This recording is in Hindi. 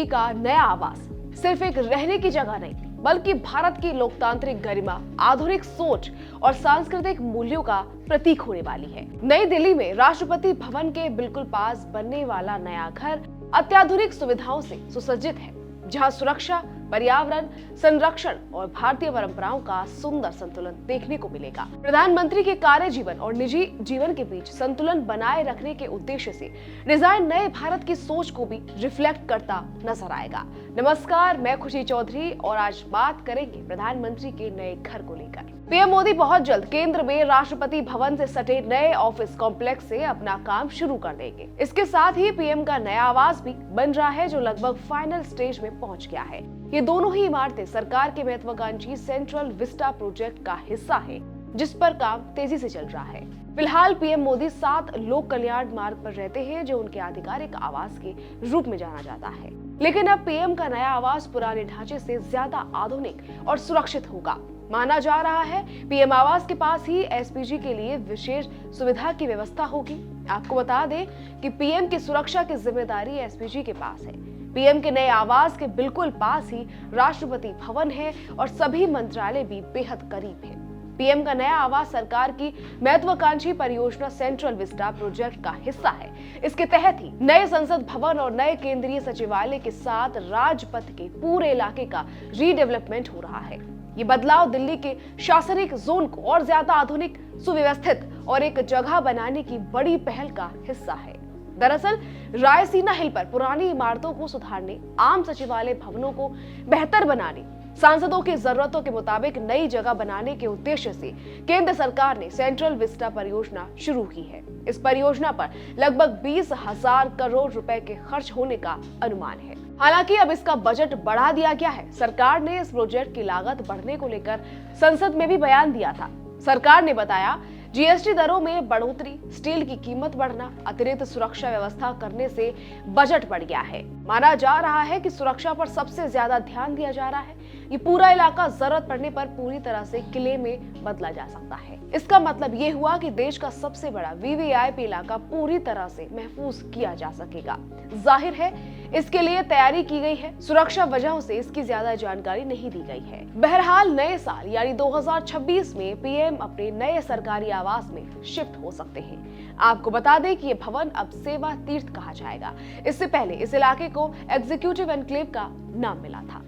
दिल्ली का नया आवास सिर्फ एक रहने की जगह नहीं, बल्कि भारत की लोकतांत्रिक गरिमा, आधुनिक सोच और सांस्कृतिक मूल्यों का प्रतीक होने वाली है। नई दिल्ली में राष्ट्रपति भवन के बिल्कुल पास बनने वाला नया घर अत्याधुनिक सुविधाओं से सुसज्जित है, जहां सुरक्षा, पर्यावरण संरक्षण और भारतीय परंपराओं का सुंदर संतुलन देखने को मिलेगा। प्रधानमंत्री के कार्य जीवन और निजी जीवन के बीच संतुलन बनाए रखने के उद्देश्य से डिजाइन नए भारत की सोच को भी रिफ्लेक्ट करता नजर आएगा। नमस्कार, मैं खुशी चौधरी और आज बात करेंगे प्रधानमंत्री के नए घर को लेकर। पीएम मोदी बहुत जल्द केंद्र में राष्ट्रपति भवन से सटे नए ऑफिस कॉम्प्लेक्स से अपना काम शुरू कर देंगे। इसके साथ ही पीएम का नया आवास भी बन रहा है, जो लगभग फाइनल स्टेज में पहुंच गया है। ये दोनों ही इमारतें सरकार के महत्वाकांक्षी सेंट्रल विस्टा प्रोजेक्ट का हिस्सा है, जिस पर काम तेजी से चल रहा है। फिलहाल पीएम मोदी 7 लोक कल्याण मार्ग पर रहते हैं, जो उनके आधिकारिक आवास के रूप में जाना जाता है। लेकिन अब पीएम का नया आवास पुराने ढांचे से ज्यादा आधुनिक और सुरक्षित होगा। माना जा रहा है पीएम आवास के पास ही एसपीजी के लिए विशेष सुविधा की व्यवस्था होगी। आपको बता दें कि पीएम की सुरक्षा की जिम्मेदारी एसपीजी के पास है। पीएम के नए आवास के बिल्कुल पास ही राष्ट्रपति भवन है और सभी मंत्रालय भी बेहद करीब है। पीएम का नया आवास सरकार की महत्वाकांक्षी परियोजना सेंट्रल विस्टा प्रोजेक्ट का हिस्सा है। इसके तहत ही नए संसद भवन और नए केंद्रीय सचिवालय के साथ राजपथ के पूरे इलाके का रीडेवलपमेंट हो रहा है। ये बदलाव दिल्ली के शासनिक जोन को और ज्यादा आधुनिक, सुव्यवस्थित और एक जगह बनाने की बड़ी पहल का हिस्सा है। दरअसल रायसीना हिल पर पुरानी इमारतों को सुधारने, आम सचिवालय भवनों को बेहतर बनाने, सांसदों की जरूरतों के मुताबिक नई जगह बनाने के उद्देश्य से केंद्र सरकार ने सेंट्रल विस्टा परियोजना शुरू की है। इस परियोजना पर लगभग 20,000 करोड़ रुपए के खर्च होने का अनुमान है। हालांकि अब इसका बजट बढ़ा दिया गया है। सरकार ने इस प्रोजेक्ट की लागत बढ़ने को लेकर संसद में भी बयान दिया था। सरकार ने बताया, जीएसटी दरों में बढ़ोतरी, स्टील की कीमत बढ़ना, अतिरिक्त सुरक्षा व्यवस्था करने से बजट बढ़ गया है। माना जा रहा है कि सुरक्षा पर सबसे ज्यादा ध्यान दिया जा रहा है। ये पूरा इलाका जरूरत पड़ने पर पूरी तरह से किले में बदला जा सकता है। इसका मतलब ये हुआ कि देश का सबसे बड़ा वीवीआईपी इलाका पूरी तरह से महफूज किया जा सकेगा। जाहिर है इसके लिए तैयारी की गई है। सुरक्षा वजहों से इसकी ज्यादा जानकारी नहीं दी गई है। बहरहाल नए साल यानी 2026 में पीएम अपने नए सरकारी आवास में शिफ्ट हो सकते हैं। आपको बता दें कि ये भवन अब सेवा तीर्थ कहा जाएगा। इससे पहले इस इलाके को एग्जीक्यूटिव एनक्लेव का नाम मिला था।